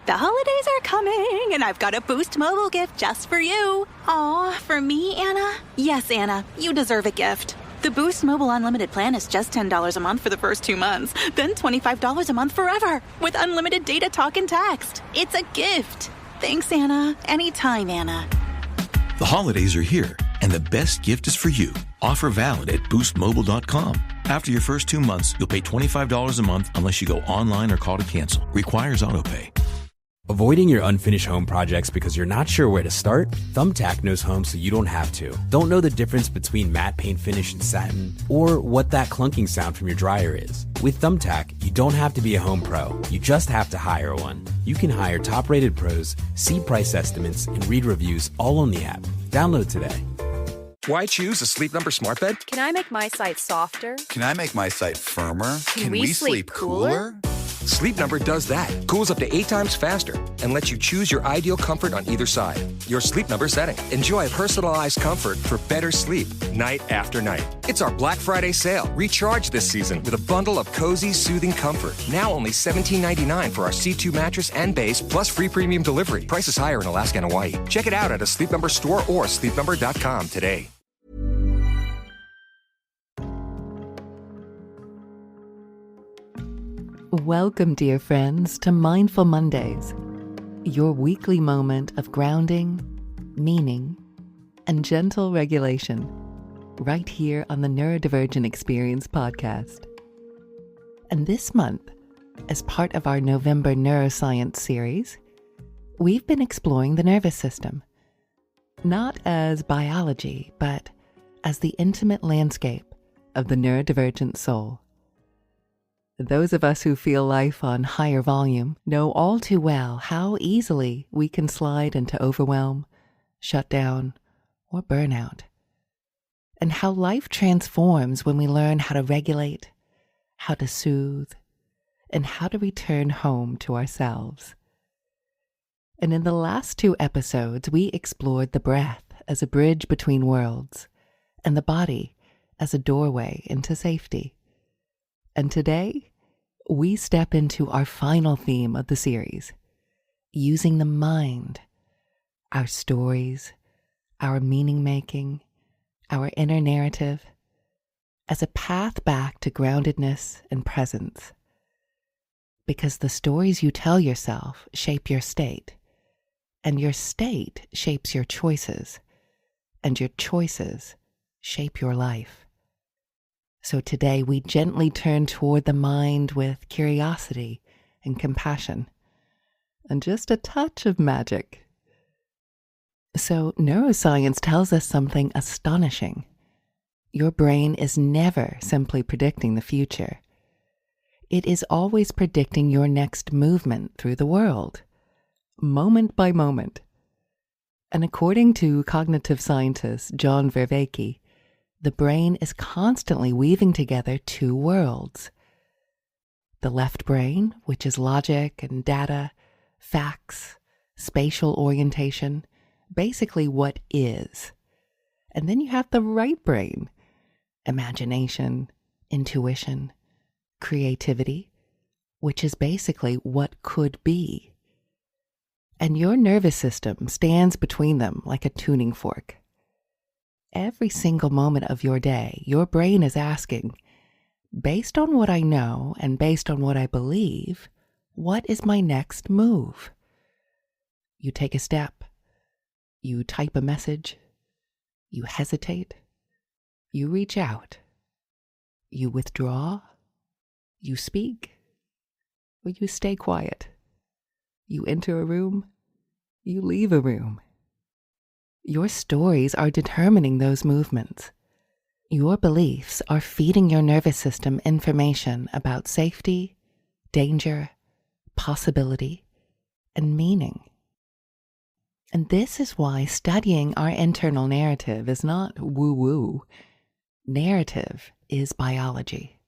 The holidays are coming, and I've got a Boost Mobile gift just for you. Aw, for me, Anna? Yes, Anna, you deserve a gift. The Boost Mobile Unlimited plan is just $10 a month for the first 2 months, then $25 a month forever, with unlimited data, talk, and text. It's a gift. Thanks, Anna. Anytime, Anna. The holidays are here, and the best gift is for you. Offer valid at boostmobile.com. After your first 2 months, you'll pay $25 a month unless you go online or call to cancel. Requires autopay. Avoiding your unfinished home projects because you're not sure where to start? Thumbtack knows home so you don't have to. Don't know the difference between matte paint finish and satin? Or what that clunking sound from your dryer is? With Thumbtack, you don't have to be a home pro. You just have to hire one. You can hire top-rated pros, see price estimates, and read reviews all on the app. Download today. Why choose a Sleep Number smart bed? Can I make my site softer? Can I make my site firmer? Can we sleep cooler? Sleep Number does that. Cools up to 8 times faster and lets you choose your ideal comfort on either side. Your Sleep Number setting. Enjoy personalized comfort for better sleep night after night. It's our Black Friday sale. Recharge this season with a bundle of cozy, soothing comfort. Now only $17.99 for our C2 mattress and base, plus free premium delivery. Prices higher in Alaska and Hawaii. Check it out at a Sleep Number store or sleepnumber.com today. Welcome, dear friends, to Mindful Mondays, your weekly moment of grounding, meaning, and gentle regulation, right here on the Neurodivergent Experience podcast. And this month, as part of our November Neuroscience series, we've been exploring the nervous system, not as biology, but as the intimate landscape of the neurodivergent soul. Those of us who feel life on higher volume know all too well how easily we can slide into overwhelm, shutdown, or burnout, and how life transforms when we learn how to regulate, how to soothe, and how to return home to ourselves. And in the last 2 episodes, we explored the breath as a bridge between worlds and the body as a doorway into safety. And today, we step into our final theme of the series, using the mind, our stories, our meaning-making, our inner narrative, as a path back to groundedness and presence. Because the stories you tell yourself shape your state, and your state shapes your choices, and your choices shape your life. So today we gently turn toward the mind with curiosity and compassion, and just a touch of magic. So neuroscience tells us something astonishing. Your brain is never simply predicting the future. It is always predicting your next movement through the world, moment by moment. And according to cognitive scientist John Vervaeke, the brain is constantly weaving together 2 worlds. The left brain, which is logic and data, facts, spatial orientation, basically what is. And then you have the right brain, imagination, intuition, creativity, which is basically what could be. And your nervous system stands between them like a tuning fork. Every single moment of your day, your brain is asking, based on what I know and based on what I believe, what is my next move? You take a step, you type a message, you hesitate, you reach out, you withdraw, you speak, or you stay quiet. You enter a room, you leave a room. Your stories are determining those movements. Your beliefs are feeding your nervous system information about safety, danger, possibility, and meaning. And this is why studying our internal narrative is not woo-woo. Narrative is biology.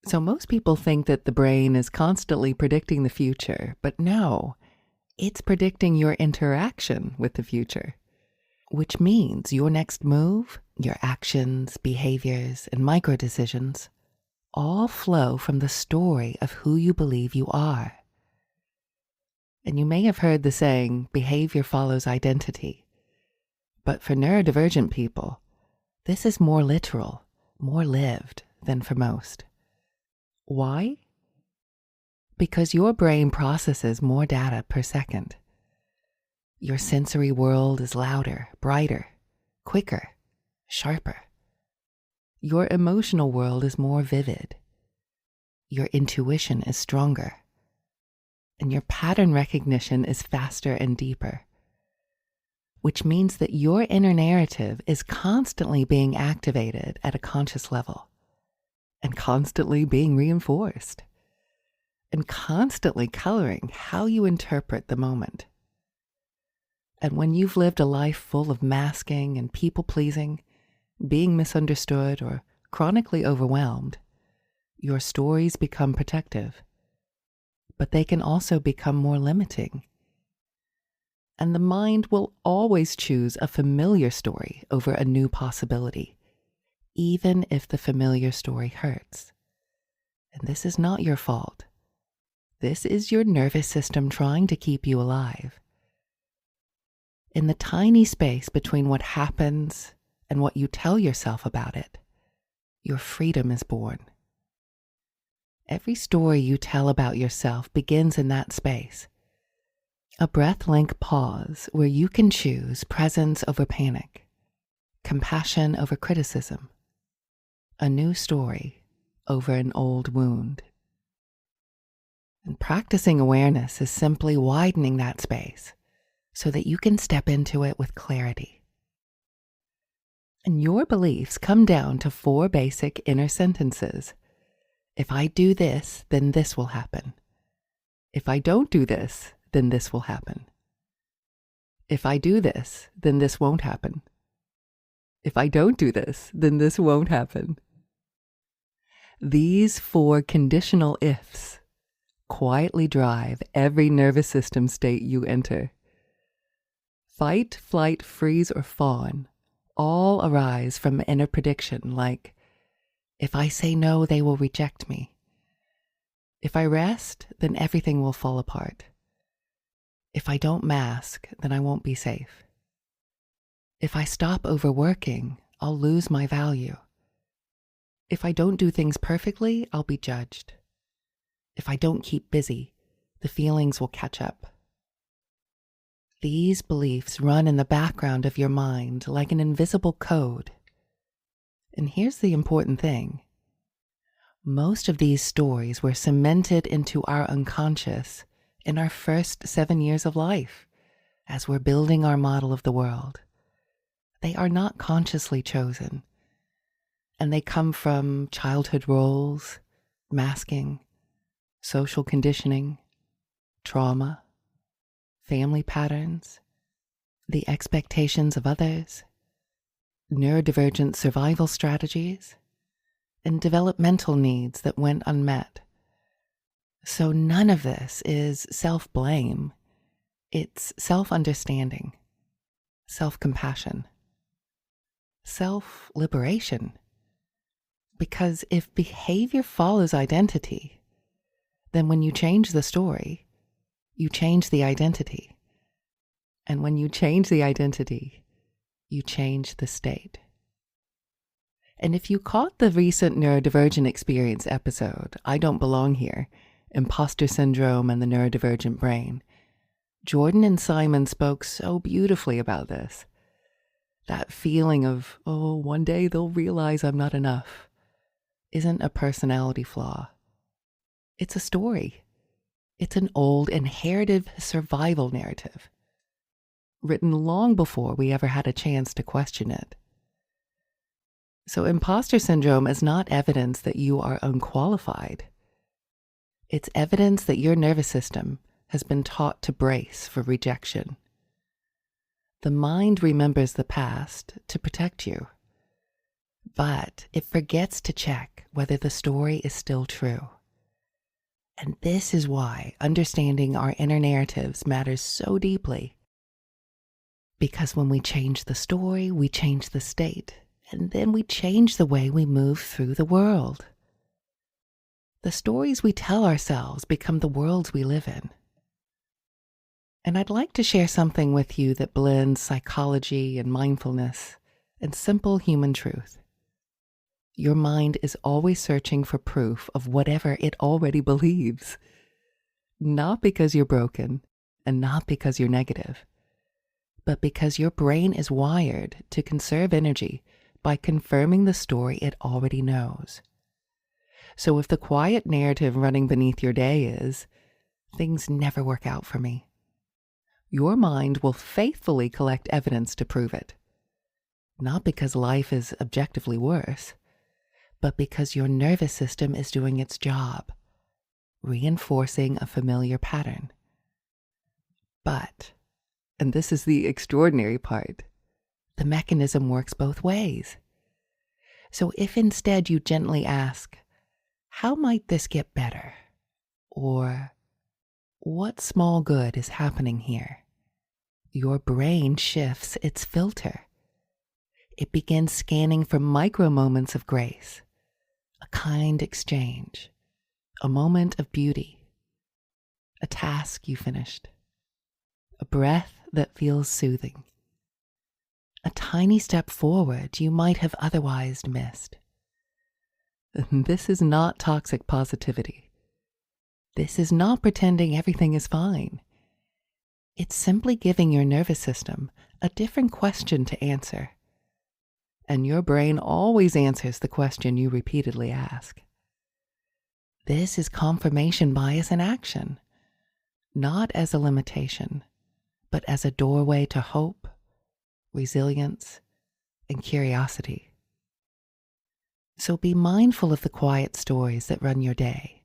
So most people think that the brain is constantly predicting the future, but no. It's predicting your interaction with the future, which means your next move, your actions, behaviors, and micro-decisions all flow from the story of who you believe you are. And you may have heard the saying, behavior follows identity. But for neurodivergent people, this is more literal, more lived than for most. Why? Because your brain processes more data per second. Your sensory world is louder, brighter, quicker, sharper. Your emotional world is more vivid. Your intuition is stronger. And your pattern recognition is faster and deeper. Which means that your inner narrative is constantly being activated at a conscious level, and constantly being reinforced, and constantly coloring how you interpret the moment. And when you've lived a life full of masking and people-pleasing, being misunderstood or chronically overwhelmed, your stories become protective, but they can also become more limiting. And the mind will always choose a familiar story over a new possibility, even if the familiar story hurts. And this is not your fault. This is your nervous system trying to keep you alive. In the tiny space between what happens and what you tell yourself about it, your freedom is born. Every story you tell about yourself begins in that space. A breath-length pause where you can choose presence over panic, compassion over criticism, a new story over an old wound. And practicing awareness is simply widening that space so that you can step into it with clarity. And your beliefs come down to 4 basic inner sentences. If I do this, then this will happen. If I don't do this, then this will happen. If I do this, then this won't happen. If I don't do this, then this won't happen. These 4 conditional ifs quietly drive every nervous system state you enter. Fight, flight, freeze, or fawn all arise from inner prediction like, if I say no, they will reject me. If I rest, then everything will fall apart. If I don't mask, then I won't be safe. If I stop overworking, I'll lose my value. If I don't do things perfectly, I'll be judged. If I don't keep busy, the feelings will catch up. These beliefs run in the background of your mind like an invisible code. And here's the important thing. Most of these stories were cemented into our unconscious in our first 7 years of life as we're building our model of the world. They are not consciously chosen, and they come from childhood roles, masking, social conditioning, trauma, family patterns, the expectations of others, neurodivergent survival strategies, and developmental needs that went unmet. So none of this is self-blame. It's self-understanding, self-compassion, self-liberation. Because if behavior follows identity, then when you change the story, you change the identity. And when you change the identity, you change the state. And if you caught the recent Neurodivergent Experience episode, I Don't Belong Here, Imposter Syndrome and the Neurodivergent Brain, Jordan and Simon spoke so beautifully about this. That feeling of, oh, one day they'll realize I'm not enough, isn't a personality flaw. It's a story. It's an old inherited survival narrative, written long before we ever had a chance to question it. So imposter syndrome is not evidence that you are unqualified. It's evidence that your nervous system has been taught to brace for rejection. The mind remembers the past to protect you, but it forgets to check whether the story is still true. And this is why understanding our inner narratives matters so deeply. Because when we change the story, we change the state, and then we change the way we move through the world. The stories we tell ourselves become the worlds we live in. And I'd like to share something with you that blends psychology and mindfulness and simple human truth. Your mind is always searching for proof of whatever it already believes. Not because you're broken and not because you're negative, but because your brain is wired to conserve energy by confirming the story it already knows. So if the quiet narrative running beneath your day is, things never work out for me, your mind will faithfully collect evidence to prove it. Not because life is objectively worse, but because your nervous system is doing its job, reinforcing a familiar pattern. But, and this is the extraordinary part, the mechanism works both ways. So if instead you gently ask, how might this get better? Or, what small good is happening here? Your brain shifts its filter. It begins scanning for micro moments of grace, a kind exchange, a moment of beauty, a task you finished, a breath that feels soothing, a tiny step forward you might have otherwise missed. This is not toxic positivity. This is not pretending everything is fine. It's simply giving your nervous system a different question to answer. And your brain always answers the question you repeatedly ask. This is confirmation bias in action, not as a limitation, but as a doorway to hope, resilience, and curiosity. So be mindful of the quiet stories that run your day.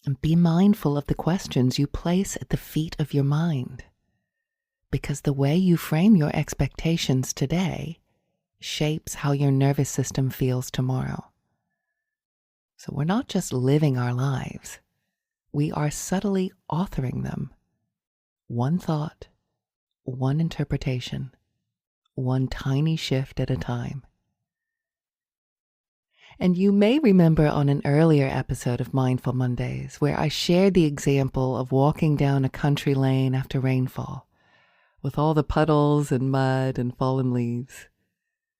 And be mindful of the questions you place at the feet of your mind. Because the way you frame your expectations today shapes how your nervous system feels tomorrow. So we're not just living our lives. We are subtly authoring them. One thought, one interpretation, one tiny shift at a time. And you may remember on an earlier episode of Mindful Mondays where I shared the example of walking down a country lane after rainfall, with all the puddles and mud and fallen leaves.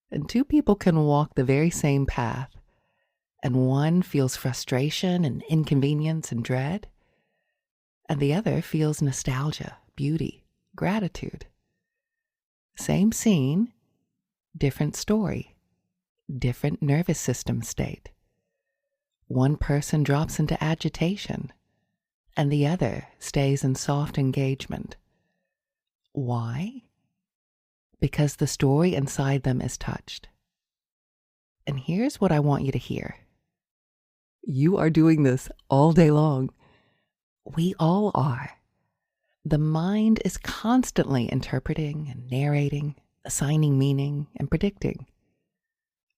And two people can walk the very same path, and one feels frustration and inconvenience and dread, and the other feels nostalgia, beauty, gratitude. Same scene, different story. Different nervous system state. One person drops into agitation, and the other stays in soft engagement. Why? Because the story inside them is touched. And here's what I want you to hear. You are doing this all day long. We all are. The mind is constantly interpreting and narrating, assigning meaning and predicting.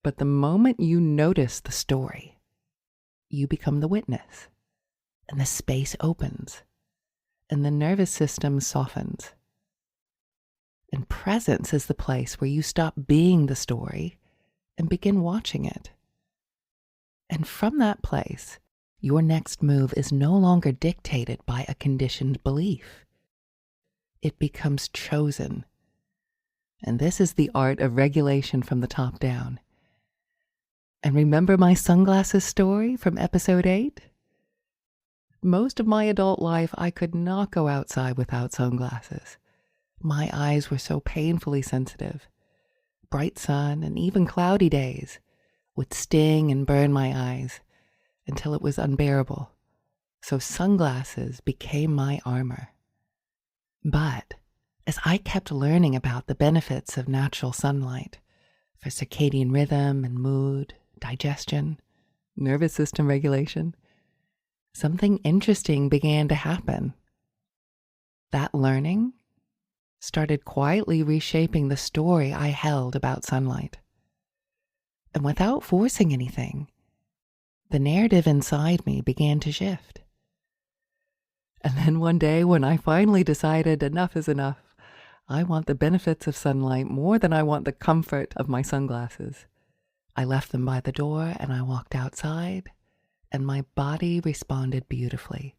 But the moment you notice the story, you become the witness, and the space opens, and the nervous system softens. And presence is the place where you stop being the story and begin watching it. And from that place, your next move is no longer dictated by a conditioned belief. It becomes chosen. And this is the art of regulation from the top down. And remember my sunglasses story from episode 8? Most of my adult life, I could not go outside without sunglasses. My eyes were so painfully sensitive. Bright sun and even cloudy days would sting and burn my eyes until it was unbearable. So sunglasses became my armor. But as I kept learning about the benefits of natural sunlight for circadian rhythm and mood, digestion, nervous system regulation, something interesting began to happen. That learning started quietly reshaping the story I held about sunlight. And without forcing anything, the narrative inside me began to shift. And then one day when I finally decided enough is enough, I want the benefits of sunlight more than I want the comfort of my sunglasses, I left them by the door and I walked outside, and my body responded beautifully.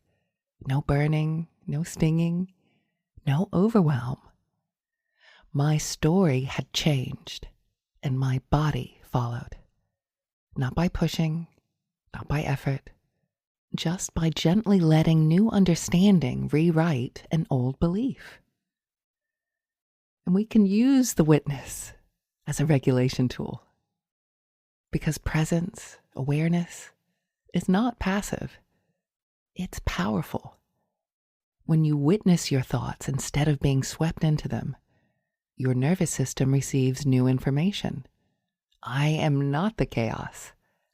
No burning, no stinging, no overwhelm. My story had changed, and my body followed. Not by pushing, not by effort, just by gently letting new understanding rewrite an old belief. And we can use the witness as a regulation tool, because presence, awareness, is not passive. It's powerful. When you witness your thoughts instead of being swept into them, your nervous system receives new information. I am not the chaos.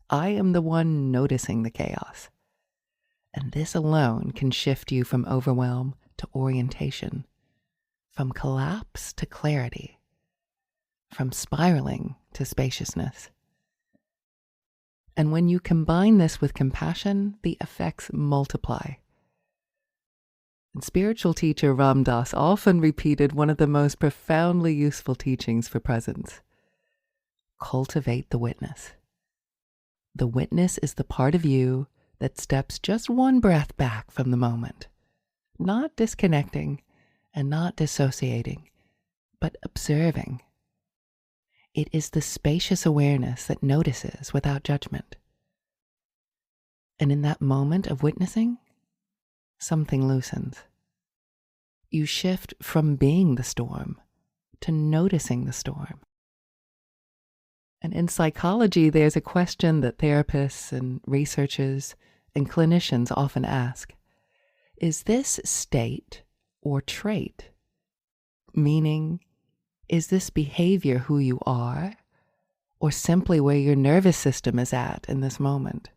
I am the one noticing the chaos. And this alone can shift you from overwhelm to orientation, from collapse to clarity, from spiraling to spaciousness. And when you combine this with compassion, the effects multiply. And spiritual teacher Ram Dass often repeated one of the most profoundly useful teachings for presence. Cultivate the witness. The witness is the part of you that steps just one breath back from the moment, not disconnecting and not dissociating, but observing. It is the spacious awareness that notices without judgment. And in that moment of witnessing, something loosens. You shift from being the storm to noticing the storm. And in psychology, there's a question that therapists and researchers and clinicians often ask. Is this state or trait? Meaning, is this behavior who you are, or simply where your nervous system is at in this moment?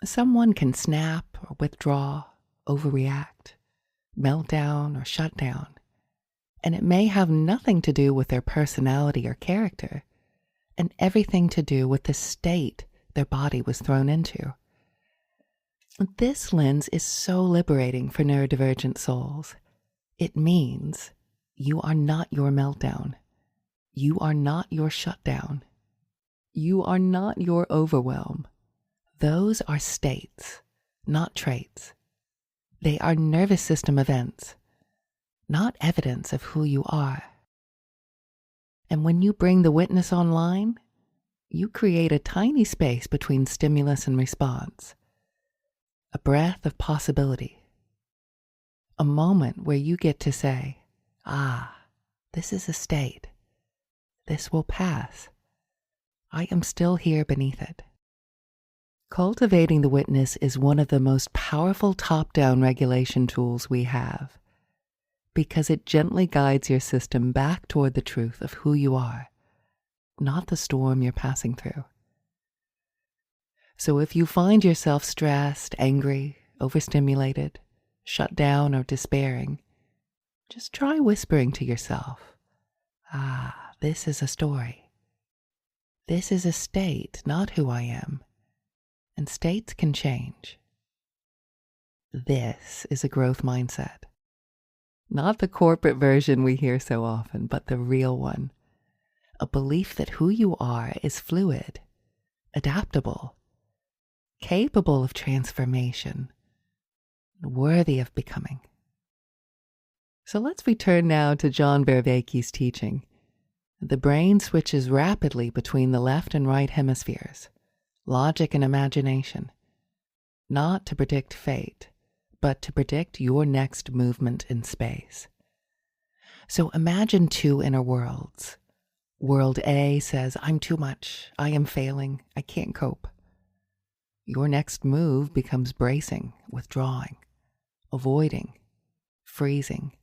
Someone can snap or withdraw, overreact, melt down or shut down, and it may have nothing to do with their personality or character, and everything to do with the state their body was thrown into. This lens is so liberating for neurodivergent souls. It means you are not your meltdown. You are not your shutdown. You are not your overwhelm. Those are states, not traits. They are nervous system events, not evidence of who you are. And when you bring the witness online, you create a tiny space between stimulus and response, a breath of possibility, a moment where you get to say, this is a state. This will pass. I am still here beneath it. Cultivating the witness is one of the most powerful top-down regulation tools we have, because it gently guides your system back toward the truth of who you are, not the storm you're passing through. So if you find yourself stressed, angry, overstimulated, shut down, or despairing, just try whispering to yourself, this is a story. This is a state, not who I am. And states can change. This is a growth mindset. Not the corporate version we hear so often, but the real one. A belief that who you are is fluid, adaptable, capable of transformation, worthy of becoming. So let's return now to John Vervaeke's teaching. The brain switches rapidly between the left and right hemispheres, logic and imagination, not to predict fate, but to predict your next movement in space. So imagine two inner worlds. World A says, I'm too much, I am failing, I can't cope. Your next move becomes bracing, withdrawing, avoiding, freezing,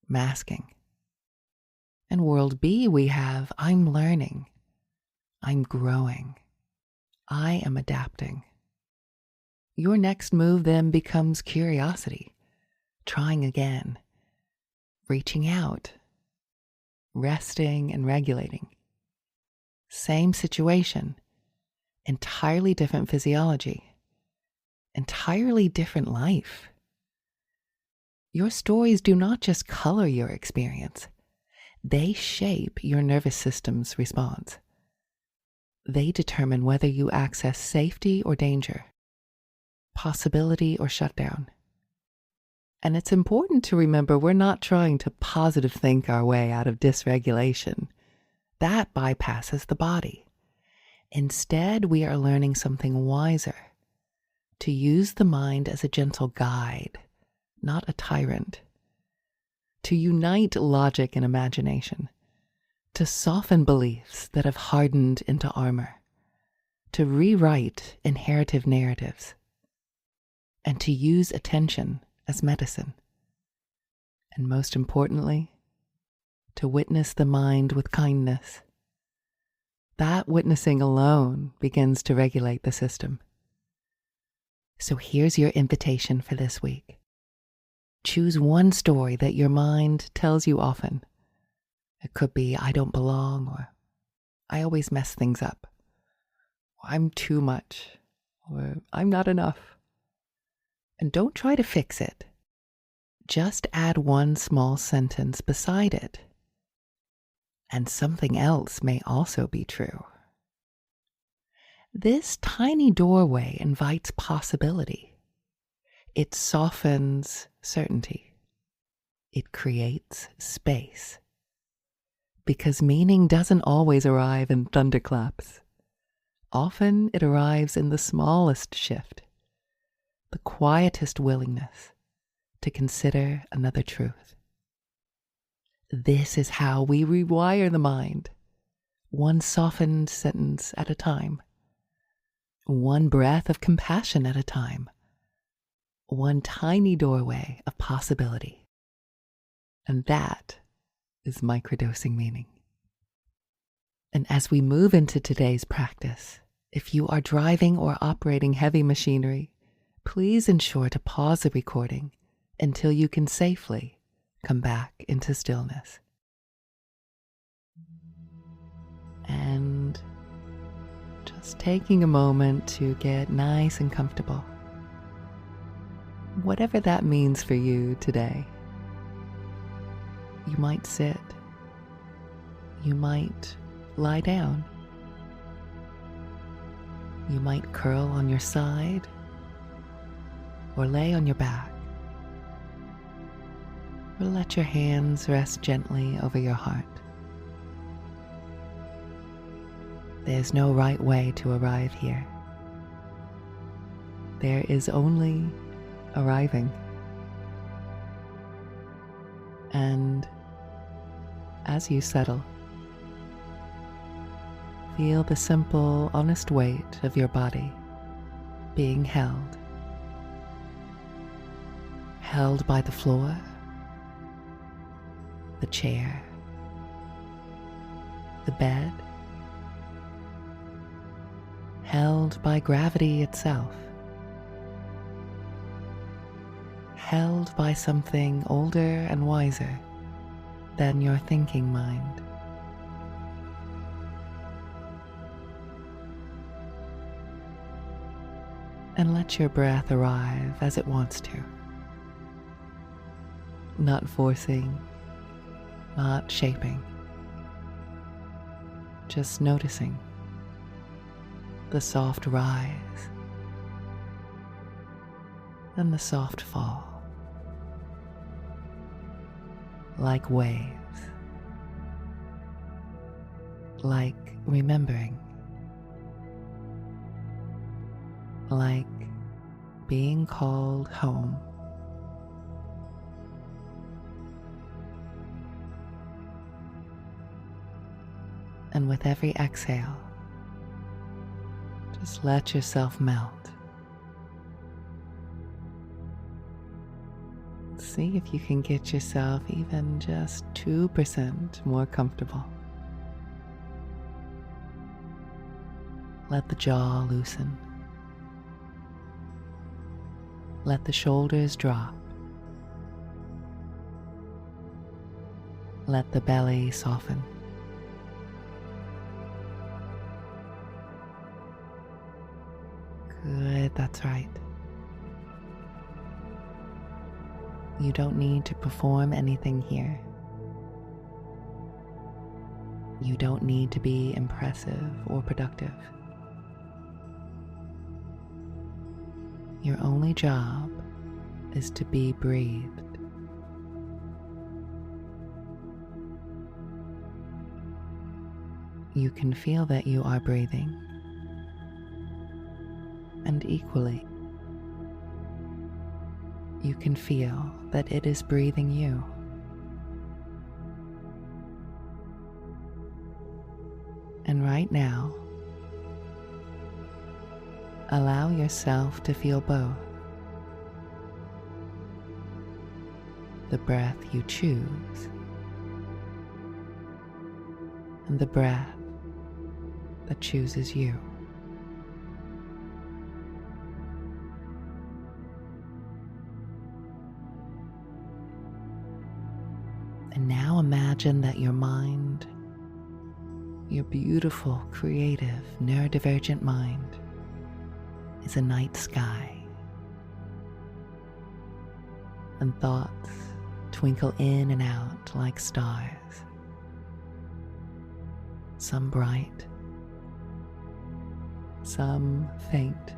masking. And world B, we have, I'm learning, I'm growing, I am adapting. Your next move then becomes curiosity, trying again, reaching out, resting and regulating. Same situation, entirely different physiology, entirely different life. Your stories do not just color your experience, they shape your nervous system's response. They determine whether you access safety or danger, possibility or shutdown. And it's important to remember we're not trying to positive think our way out of dysregulation. That bypasses the body. Instead, we are learning something wiser, to use the mind as a gentle guide, not a tyrant, to unite logic and imagination, to soften beliefs that have hardened into armor, to rewrite inherited narratives, and to use attention as medicine. And most importantly, to witness the mind with kindness. That witnessing alone begins to regulate the system. So here's your invitation for this week. Choose one story that your mind tells you often. It could be, I don't belong, or I always mess things up, or I'm too much, or I'm not enough. And don't try to fix it. Just add one small sentence beside it. And something else may also be true. This tiny doorway invites possibility. It softens certainty. It creates space. Because meaning doesn't always arrive in thunderclaps. Often it arrives in the smallest shift, the quietest willingness to consider another truth. This is how we rewire the mind, one softened sentence at a time, one breath of compassion at a time, one tiny doorway of possibility. And that is microdosing meaning. And as we move into today's practice, if you are driving or operating heavy machinery, please ensure to pause the recording until you can safely come back into stillness. And just taking a moment to get nice and comfortable. Whatever that means for you today. You might sit. You might lie down. You might curl on your side or lay on your back. Or let your hands rest gently over your heart. There's no right way to arrive here. There is only arriving. And as you settle, feel the simple, honest weight of your body being held. Held by the floor, the chair, the bed, held by gravity itself, held by something older and wiser than your thinking mind. And let your breath arrive as it wants to. Not forcing, not shaping, just noticing the soft rise and the soft fall, like waves, like remembering, like being called home. And with every exhale, just let yourself melt. See if you can get yourself even just 2% more comfortable. Let the jaw loosen. Let the shoulders drop. Let the belly soften. Good, that's right. You don't need to perform anything here. You don't need to be impressive or productive. Your only job is to be breathed. You can feel that you are breathing, and equally, you can feel that it is breathing you. And right now, allow yourself to feel both. The breath you choose and the breath that chooses you. And now imagine that your mind, your beautiful, creative, neurodivergent mind, is a night sky. And thoughts twinkle in and out like stars. Some bright, some faint,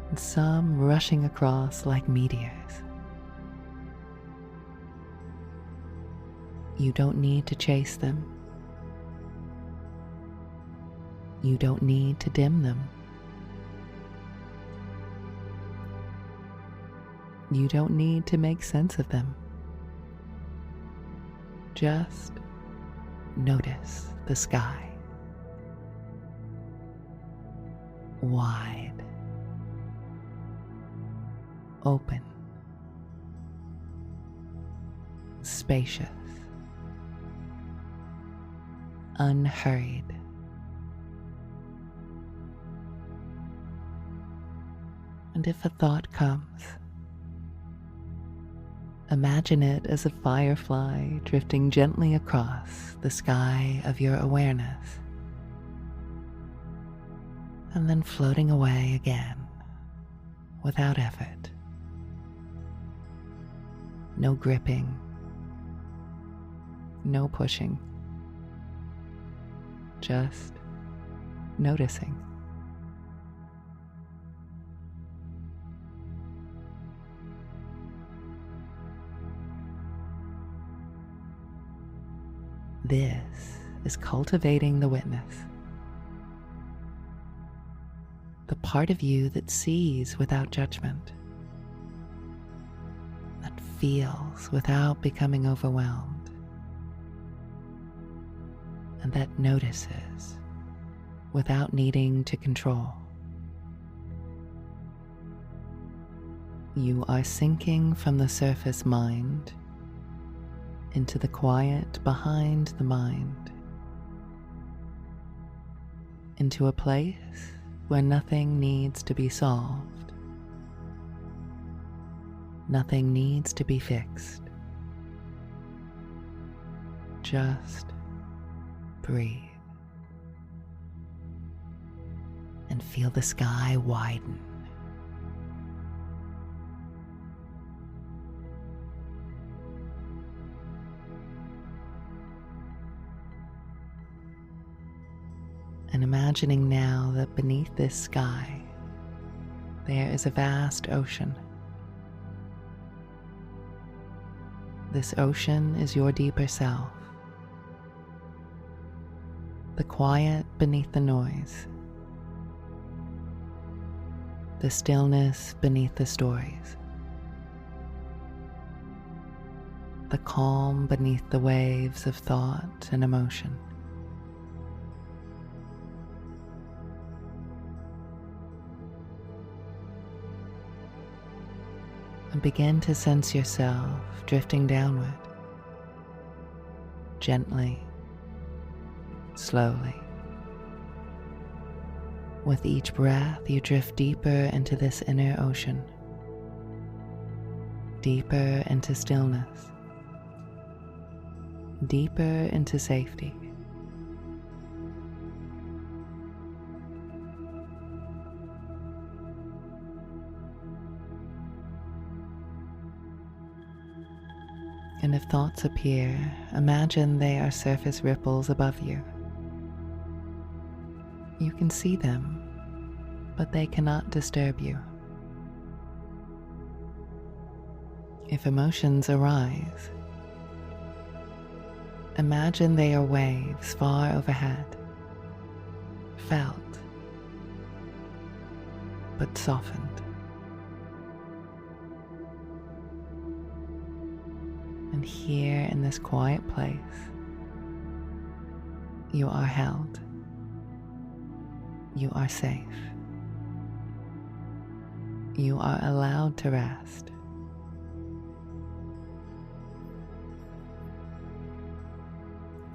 and some rushing across like meteors. You don't need to chase them. You don't need to dim them. You don't need to make sense of them. Just notice the sky. Wide, open, spacious, unhurried. And if a thought comes, imagine it as a firefly drifting gently across the sky of your awareness, and then floating away again without effort. No gripping, no pushing, just noticing. This is cultivating the witness, the part of you that sees without judgment, that feels without becoming overwhelmed, and that notices without needing to control. You are sinking from the surface mind into the quiet behind the mind, into a place where nothing needs to be solved, nothing needs to be fixed. Just breathe and feel the sky widen. And imagining now that beneath this sky, there is a vast ocean. This ocean is your deeper self, the quiet beneath the noise, the stillness beneath the stories, the calm beneath the waves of thought and emotion. And begin to sense yourself drifting downward, gently, slowly. With each breath, you drift deeper into this inner ocean, deeper into stillness, deeper into safety. And if thoughts appear, imagine they are surface ripples above you. You can see them, but they cannot disturb you. If emotions arise, imagine they are waves far overhead, felt but softened. And here in this quiet place, you are held. You are safe. You are allowed to rest.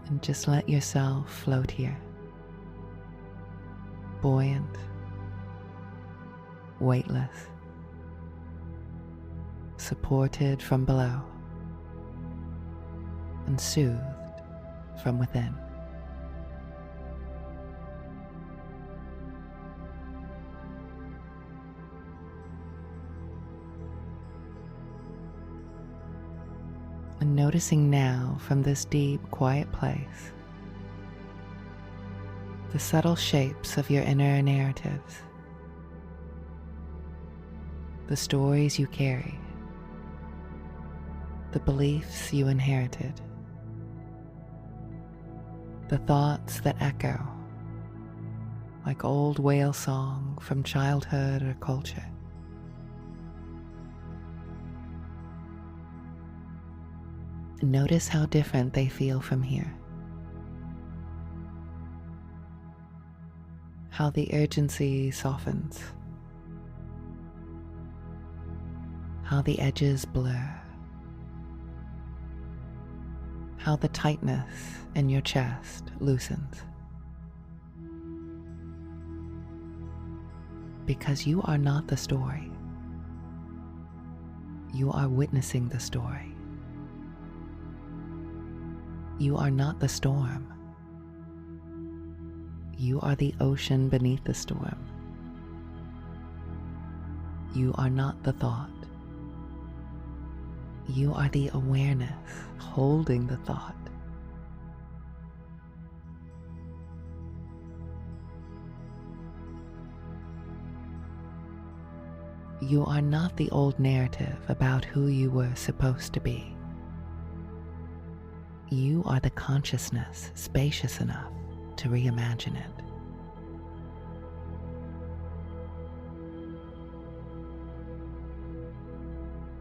And just let yourself float here, buoyant, weightless, supported from below, and soothed from within. And noticing now from this deep, quiet place the subtle shapes of your inner narratives, the stories you carry, the beliefs you inherited, the thoughts that echo like old whale song from childhood or culture. Notice how different they feel from here. How the urgency softens. How the edges blur. How the tightness in your chest loosens. Because you are not the story. You are witnessing the story. You are not the storm. You are the ocean beneath the storm. You are not the thought. You are the awareness holding the thought. You are not the old narrative about who you were supposed to be. You are the consciousness spacious enough to reimagine it.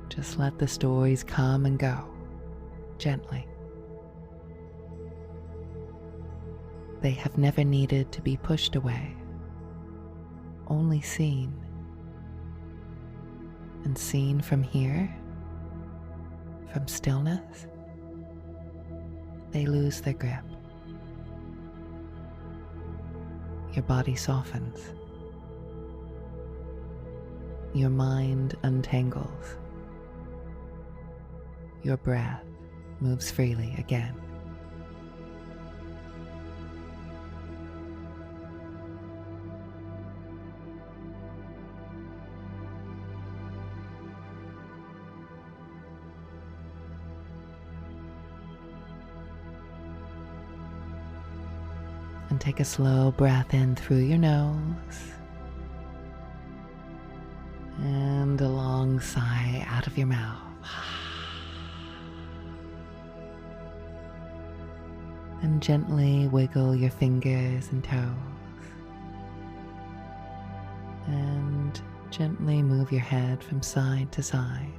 Just let the stories come and go, gently. They have never needed to be pushed away, only seen. And seen from here, from stillness, they lose their grip. Your body softens. Your mind untangles. Your breath moves freely again. And take a slow breath in through your nose and a long sigh out of your mouth. And gently wiggle your fingers and toes. And gently move your head from side to side.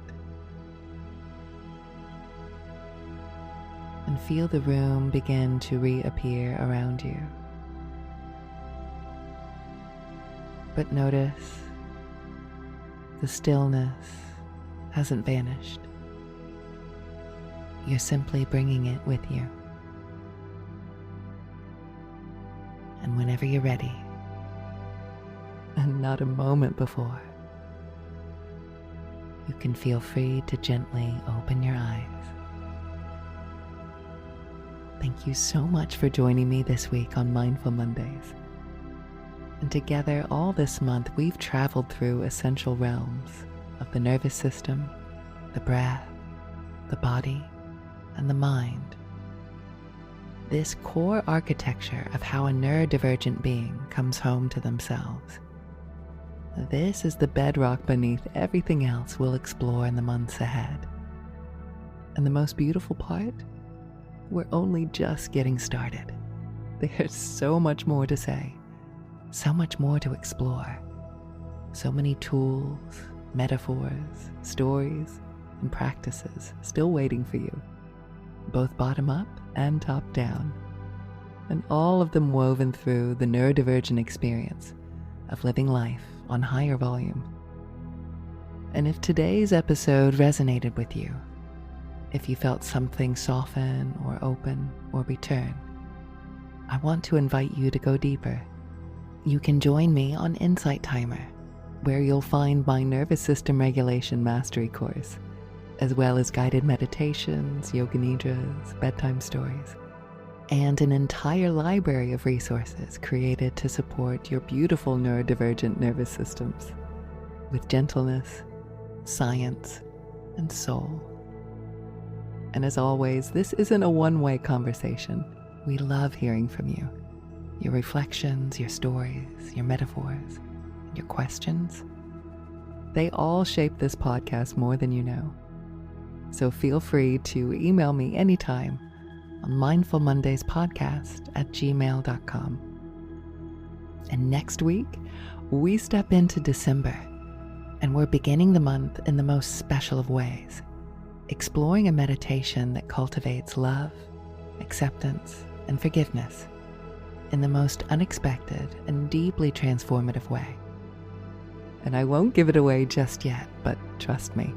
And feel the room begin to reappear around you. But notice the stillness hasn't vanished. You're simply bringing it with you. And whenever you're ready, and not a moment before, you can feel free to gently open your eyes. Thank you so much for joining me this week on Mindful Mondays. And together, all this month, we've traveled through essential realms of the nervous system, the breath, the body, and the mind. This core architecture of how a neurodivergent being comes home to themselves. This is the bedrock beneath everything else we'll explore in the months ahead. And the most beautiful part? We're only just getting started. There's so much more to say, so much more to explore, so many tools, metaphors, stories, and practices still waiting for you, both bottom up and top down, and all of them woven through the neurodivergent experience of living life on higher volume. And if today's episode resonated with you, if you felt something soften or open or return, I want to invite you to go deeper. You can join me on Insight Timer, where you'll find my nervous system regulation mastery course, as well as guided meditations, yoga nidras, bedtime stories, and an entire library of resources created to support your beautiful neurodivergent nervous systems with gentleness, science, and soul. And as always, this isn't a one-way conversation. We love hearing from you. Your reflections, your stories, your metaphors, your questions. They all shape this podcast more than you know. So feel free to email me anytime on mindfulmondayspodcast@gmail.com. And next week, we step into December, and we're beginning the month in the most special of ways, exploring a meditation that cultivates love, acceptance, and forgiveness in the most unexpected and deeply transformative way. And I won't give it away just yet, but trust me,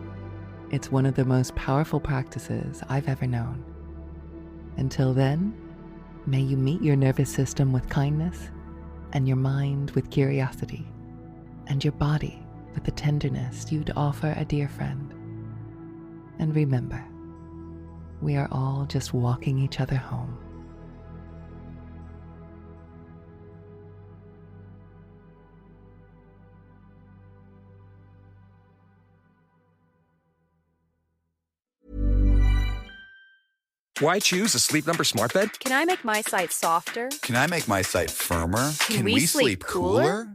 it's one of the most powerful practices I've ever known. Until then, may you meet your nervous system with kindness, and your mind with curiosity, and your body with the tenderness you'd offer a dear friend. And remember, we are all just walking each other home. Why choose a Sleep Number smart bed? Can I make my site softer? Can I make my site firmer? Can we sleep cooler?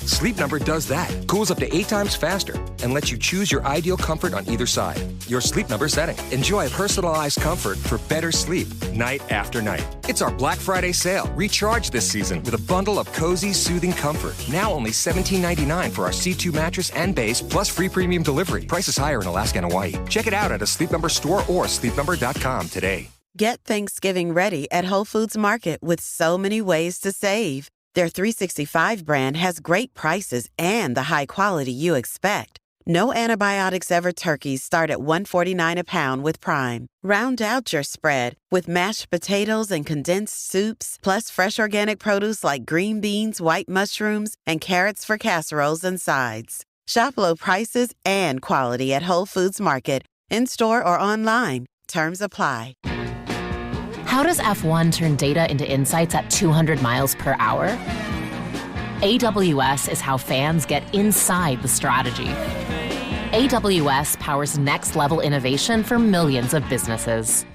Sleep Number does that. Cools up to 8 times faster and lets you choose your ideal comfort on either side. Your Sleep Number setting. Enjoy personalized comfort for better sleep night after night. It's our Black Friday sale. Recharge this season with a bundle of cozy, soothing comfort. Now only $17.99 for our C2 mattress and base, plus free premium delivery. Prices higher in Alaska and Hawaii. Check it out at a Sleep Number store or sleepnumber.com today. Get Thanksgiving ready at Whole Foods Market with so many ways to save. Their 365 brand has great prices and the high quality you expect. No antibiotics ever turkeys start at $1.49 a pound with Prime. Round out your spread with mashed potatoes and condensed soups, plus fresh organic produce like green beans, white mushrooms, and carrots for casseroles and sides. Shop low prices and quality at Whole Foods Market, in-store or online. Terms apply. How does F1 turn data into insights at 200 miles per hour? AWS is how fans get inside the strategy. AWS powers next-level innovation for millions of businesses.